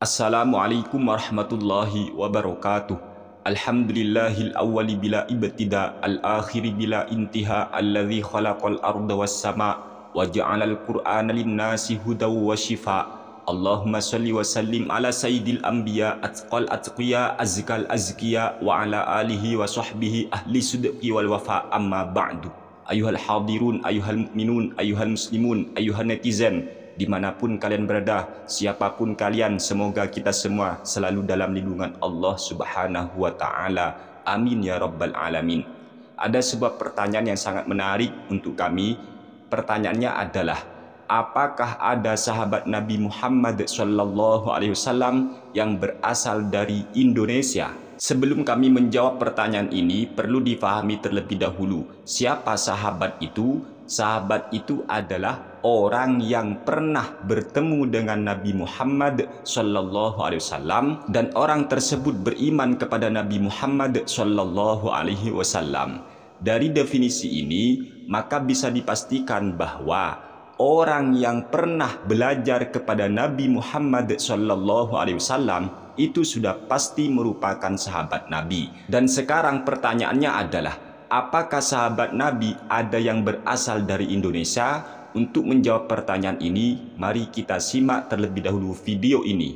Assalamualaikum warahmatullahi wabarakatuh. Alhamdulillahil awwali bila ibtida, al-akhiri bila intiha, alladzi khalaqal arda was sama wa ja'alal qur'ana lin-nasi hudaw wa shifa. Allahumma shalli wa sallim ala sayyidil anbiya atqal atqiya azkal azkiya wa ala alihi wa sahbihi ahli sidqi wal wafa, amma ba'du. Ayuhal hadirun, ayuhal mu'minun, ayuhal muslimun, ayuhal netizen, dimanapun kalian berada, siapapun kalian, semoga kita semua selalu dalam lindungan Allah Subhanahu wa Ta'ala. Amin ya Rabbal Alamin. Ada sebuah pertanyaan yang sangat menarik untuk kami. Pertanyaannya adalah, apakah ada sahabat Nabi Muhammad SAW yang berasal dari Indonesia? Sebelum kami menjawab pertanyaan ini, perlu difahami terlebih dahulu, siapa sahabat itu? Sahabat itu adalah orang yang pernah bertemu dengan Nabi Muhammad SAW dan orang tersebut beriman kepada Nabi Muhammad SAW. Dari definisi ini, maka bisa dipastikan bahwa orang yang pernah belajar kepada Nabi Muhammad SAW itu sudah pasti merupakan sahabat Nabi. Dan sekarang pertanyaannya adalah, apakah sahabat Nabi ada yang berasal dari Indonesia? Untuk menjawab pertanyaan ini, mari kita simak terlebih dahulu video ini.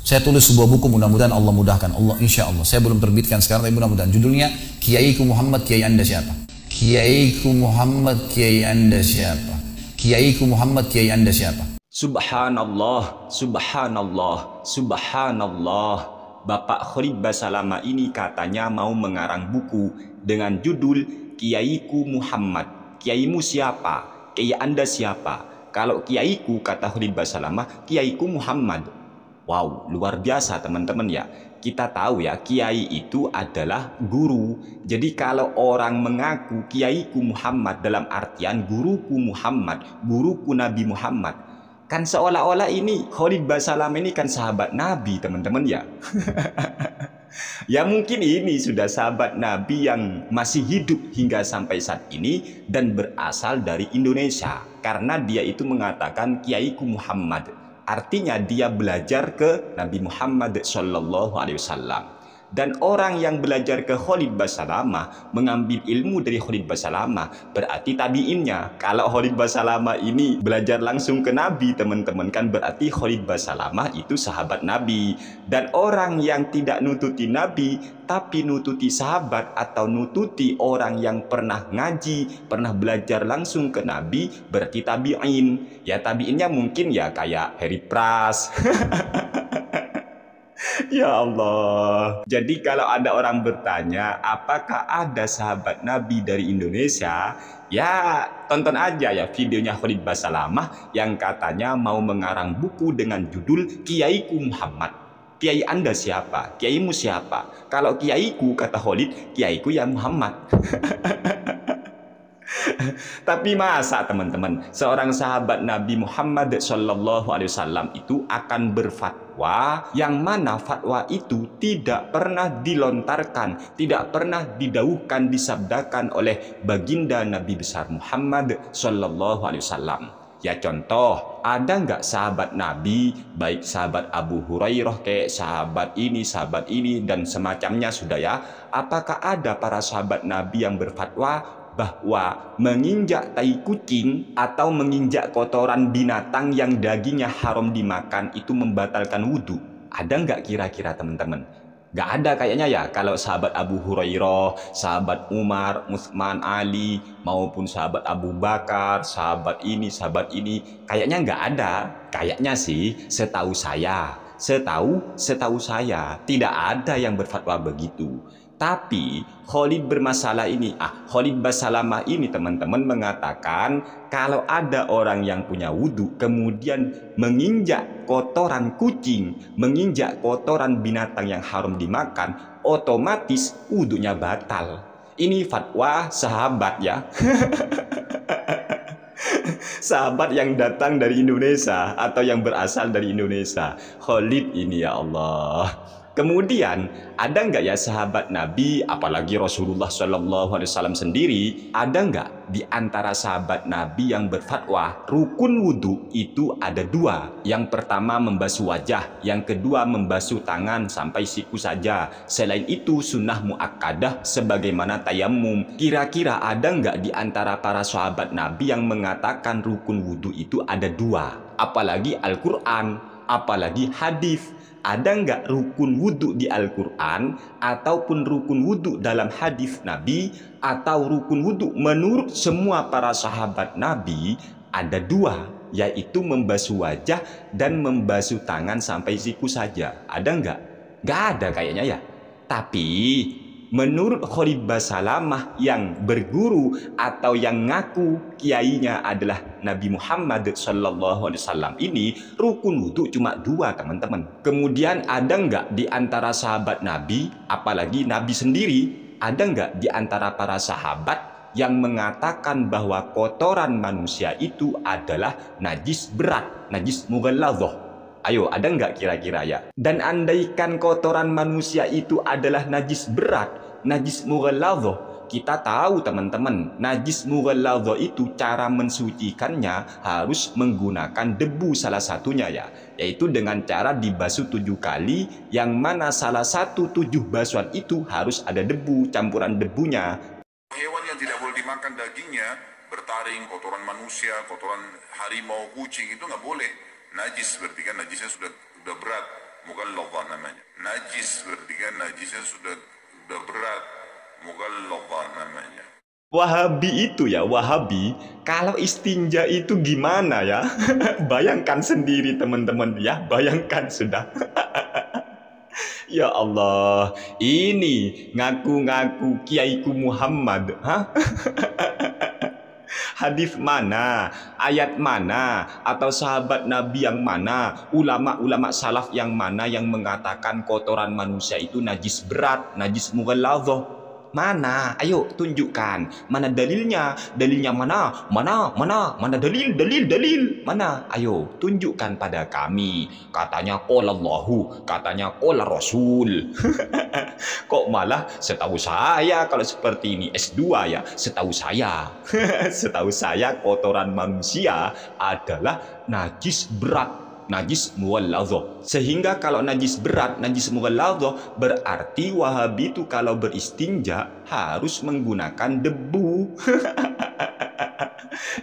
Saya tulis sebuah buku, mudah-mudahan Allah mudahkan. Allah, insya Allah. Saya belum terbitkan sekarang, tapi mudah-mudahan. Judulnya, Kiaiku Muhammad, Kiai Anda siapa? Kiaiku Muhammad, Kiai Anda siapa? Kiaiku Muhammad, Kiai Anda siapa? Subhanallah, subhanallah, subhanallah. Bapak Khalid Basalamah ini katanya mau mengarang buku dengan judul Kiaiku Muhammad. Kiaimu siapa? Kiai Anda siapa? Kalau kiaiku, kata Khalid Basalamah, kiaiku Muhammad. Wow, luar biasa teman-teman ya. Kita tahu ya, kiai itu adalah guru. Jadi kalau orang mengaku kiaiku Muhammad dalam artian guruku Muhammad, guruku Nabi Muhammad, kan seolah-olah ini Khalid Basalamah ini kan sahabat Nabi teman-teman ya. Ya mungkin ini sudah sahabat Nabi yang masih hidup hingga sampai saat ini dan berasal dari Indonesia. Karena dia itu mengatakan kiaiku Muhammad. Artinya dia belajar ke Nabi Muhammad SAW. Dan orang yang belajar ke Khalid Basalamah, mengambil ilmu dari Khalid Basalamah, berarti tabiinnya. Kalau Khalid Basalamah ini belajar langsung ke Nabi, teman-teman, kan berarti Khalid Basalamah itu sahabat Nabi. Dan orang yang tidak nututi Nabi, tapi nututi sahabat atau nututi orang yang pernah ngaji, pernah belajar langsung ke Nabi, berarti tabiin. Ya tabiinnya mungkin ya kayak Harry Pras. Ya Allah. Jadi kalau ada orang bertanya, apakah ada sahabat Nabi dari Indonesia? Ya tonton aja ya videonya Khalid Basalamah yang katanya mau mengarang buku dengan judul Kiaiku Muhammad. Kiai Anda siapa? Kiaimu siapa? Kalau kiaiku, kata Khalid, kiaiku ya Muhammad. Tapi masa teman-teman, seorang sahabat Nabi Muhammad SAW itu akan berfatwa yang mana fatwa itu tidak pernah dilontarkan, tidak pernah didauhkan, disabdakan oleh baginda Nabi besar Muhammad SAW. Ya contoh, ada nggak sahabat Nabi, baik sahabat Abu Hurairah, kayak sahabat ini, dan semacamnya sudah ya. Apakah ada para sahabat Nabi yang berfatwa bahwa menginjak tai kucing atau menginjak kotoran binatang yang dagingnya haram dimakan itu membatalkan wudhu? Ada nggak kira-kira teman-teman? Nggak ada kayaknya ya. Kalau sahabat Abu Hurairah, sahabat Umar, Utsman, Ali, maupun sahabat Abu Bakar, sahabat ini, kayaknya nggak ada. Kayaknya sih, setahu saya tidak ada yang berfatwa begitu. Tapi Khalid Khalid Basalamah ini teman-teman mengatakan kalau ada orang yang punya wudhu kemudian menginjak kotoran kucing, menginjak kotoran binatang yang haram dimakan, otomatis wudhunya batal. Ini fatwa sahabat ya. Sahabat yang datang dari Indonesia atau yang berasal dari Indonesia. Khalid ini ya Allah. Kemudian ada nggak ya sahabat Nabi, apalagi Rasulullah SAW sendiri, ada nggak di antara sahabat Nabi yang berfatwa rukun wudhu itu ada dua? Yang pertama membasuh wajah, yang kedua membasuh tangan sampai siku saja. Selain itu sunnah muakkadah sebagaimana tayamum. Kira-kira ada nggak di antara para sahabat Nabi yang mengatakan rukun wudhu itu ada dua? Apalagi Al-Quran, apalagi hadis. Ada nggak rukun wudhu di Al-Quran ataupun rukun wudhu dalam hadis Nabi atau rukun wudhu menurut semua para sahabat Nabi ada dua, yaitu membasuh wajah dan membasuh tangan sampai siku saja. Ada nggak? Nggak ada kayaknya ya. Tapi menurut Khalid Basalamah yang berguru atau yang ngaku kiainya adalah Nabi Muhammad SAW ini, rukun wudhu cuma dua teman-teman. Kemudian ada nggak di antara sahabat Nabi, apalagi Nabi sendiri, ada nggak di antara para sahabat yang mengatakan bahwa kotoran manusia itu adalah najis berat, najis mughalladhah? Ayo, ada nggak kira-kira ya? Dan andaikan kotoran manusia itu adalah najis berat, najis mughalladhah, kita tahu teman-teman, najis mughalladhah itu cara mensucikannya harus menggunakan debu salah satunya ya, yaitu dengan cara dibasuh 7 kali, yang mana salah satu 7 basuhan itu harus ada debu, campuran debunya. Hewan yang tidak boleh dimakan dagingnya, bertaring, kotoran manusia, kotoran harimau, kucing, itu nggak boleh. Najis berarti kan najisnya sudah berat, mughalladhah namanya. Najis berarti kan najisnya sudah berat, mughalladhah namanya. Wahabi itu ya, Wahabi kalau istinja itu gimana ya? Bayangkan sendiri teman-teman ya, bayangkan sudah. Ya Allah, ini ngaku-ngaku kiaiku Muhammad, hah? Hadis mana, ayat mana, atau sahabat Nabi yang mana, ulama-ulama salaf yang mana yang mengatakan kotoran manusia itu najis berat, najis mughalladhah? Mana? Ayo tunjukkan. Mana dalilnya? Dalilnya mana? Mana dalil? Mana? Ayo tunjukkan pada kami. Katanya qala Allahu, katanya qala Rasul. Kok malah setahu saya kalau seperti ini S2 ya, setahu saya. Setahu saya kotoran manusia adalah najis berat, najis mughalladhah. Sehingga kalau najis berat, najis mughalladhah, berarti Wahabi itu kalau beristinja harus menggunakan debu.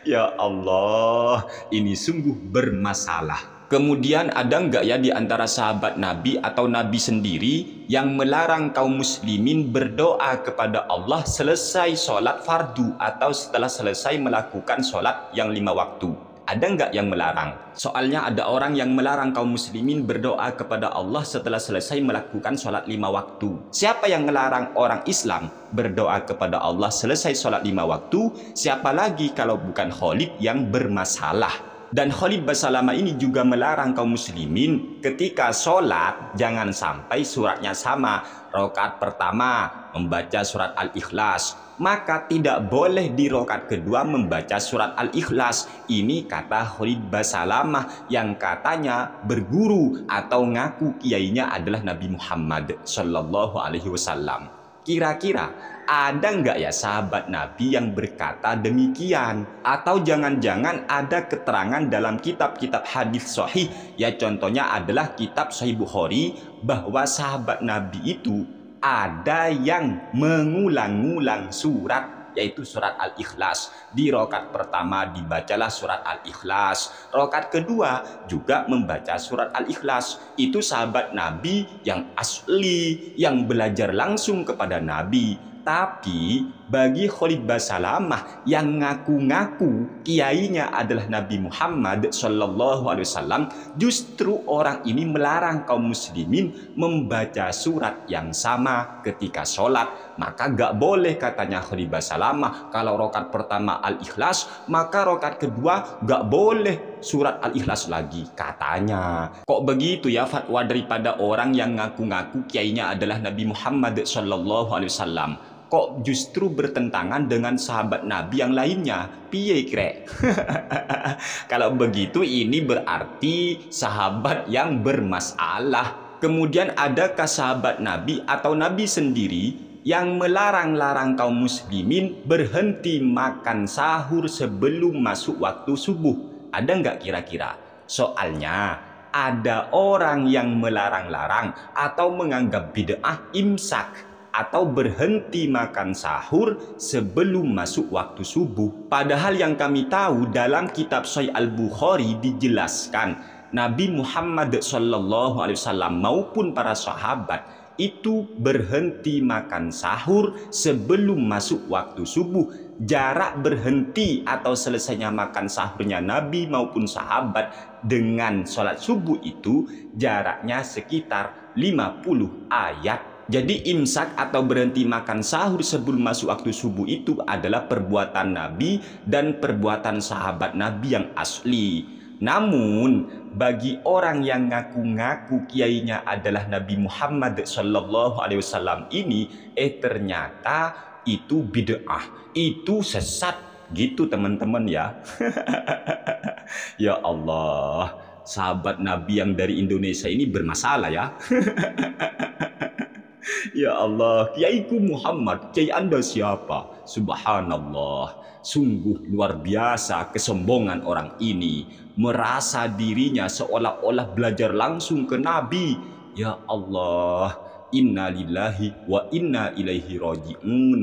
Ya Allah, ini sungguh bermasalah. Kemudian ada nggak ya di antara sahabat Nabi atau Nabi sendiri yang melarang kaum muslimin berdoa kepada Allah selesai sholat fardu atau setelah selesai melakukan sholat yang 5 waktu? Ada nggak yang melarang? Soalnya ada orang yang melarang kaum muslimin berdoa kepada Allah setelah selesai melakukan sholat 5 waktu. Siapa yang melarang orang Islam berdoa kepada Allah selesai sholat 5 waktu? Siapa lagi kalau bukan Khalid yang bermasalah? Dan Khalid Basalamah ini juga melarang kaum muslimin ketika sholat jangan sampai suratnya sama. Rakaat pertama membaca surat Al-Ikhlas, maka tidak boleh di rakaat kedua membaca surat Al-Ikhlas. Ini kata Khalid Basalamah yang katanya berguru atau ngaku kiainya adalah Nabi Muhammad Sallallahu Alaihi Wasallam. Kira-kira ada nggak ya sahabat Nabi yang berkata demikian? Atau jangan-jangan ada keterangan dalam kitab-kitab hadis sahih, ya contohnya adalah kitab Sahih Bukhari, bahwa sahabat Nabi itu ada yang mengulang-ulang surat, yaitu surat Al-Ikhlas. Di rakaat pertama dibacalah surat Al-Ikhlas, rakaat kedua juga membaca surat Al-Ikhlas. Itu sahabat Nabi yang asli, yang belajar langsung kepada Nabi. Tapi bagi Khalid Basalamah yang ngaku-ngaku kiainya adalah Nabi Muhammad Sallallahu Alaihi Wasallam, justru orang ini melarang kaum muslimin membaca surat yang sama ketika sholat. Maka gak boleh katanya Khalid Basalamah kalau rakaat pertama Al-Ikhlas, maka rakaat kedua gak boleh surat Al-Ikhlas lagi katanya. Kok begitu ya fatwa daripada orang yang ngaku-ngaku kiainya adalah Nabi Muhammad Sallallahu Alaihi Wasallam? Kok justru bertentangan dengan sahabat Nabi yang lainnya? Piye kira? Kalau begitu ini berarti sahabat yang bermasalah. Kemudian adakah sahabat Nabi atau Nabi sendiri yang melarang-larang kaum muslimin berhenti makan sahur sebelum masuk waktu subuh? Ada nggak kira-kira? Soalnya ada orang yang melarang-larang atau menganggap bid'ah imsak atau berhenti makan sahur sebelum masuk waktu subuh. Padahal yang kami tahu dalam kitab Sahih Al-Bukhari dijelaskan Nabi Muhammad SAW maupun para sahabat itu berhenti makan sahur sebelum masuk waktu subuh. Jarak berhenti atau selesainya makan sahurnya Nabi maupun sahabat dengan sholat subuh itu jaraknya sekitar 50 ayat. Jadi imsak atau berhenti makan sahur sebelum masuk waktu subuh itu adalah perbuatan Nabi dan perbuatan sahabat Nabi yang asli. Namun bagi orang yang ngaku-ngaku kiainya adalah Nabi Muhammad SAW ini, ternyata itu bid'ah, itu sesat gitu teman-teman ya. Ya Allah, sahabat Nabi yang dari Indonesia ini bermasalah ya. Ya Allah, kiaiku Muhammad, kiai Anda siapa? Subhanallah, sungguh luar biasa kesombongan orang ini, merasa dirinya seolah-olah belajar langsung ke Nabi. Ya Allah, inna lillahi wa inna ilaihi raji'un.